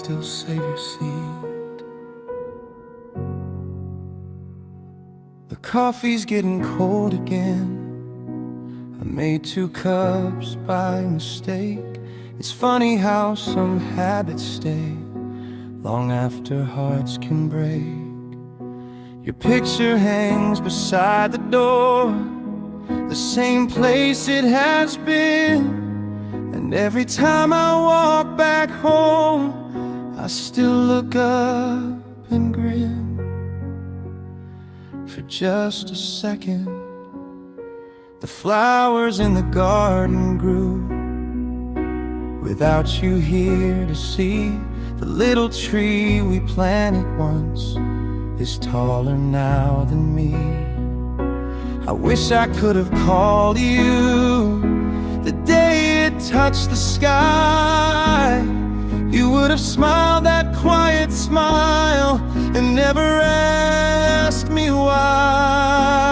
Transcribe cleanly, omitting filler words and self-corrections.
still save your seat. The coffee's getting cold again. I made 2 cups by mistake. It's funny how some habits stay long after hearts can break. Your picture hangs beside the door, the same place it has been. And every time I walk back home, I still look up and grin. For just a second, the flowers in the garden grew. Without you here to see, the little tree we planted once is taller now than me. I wish I could have called you the day it touched the sky. You would have smiled that quiet smile and never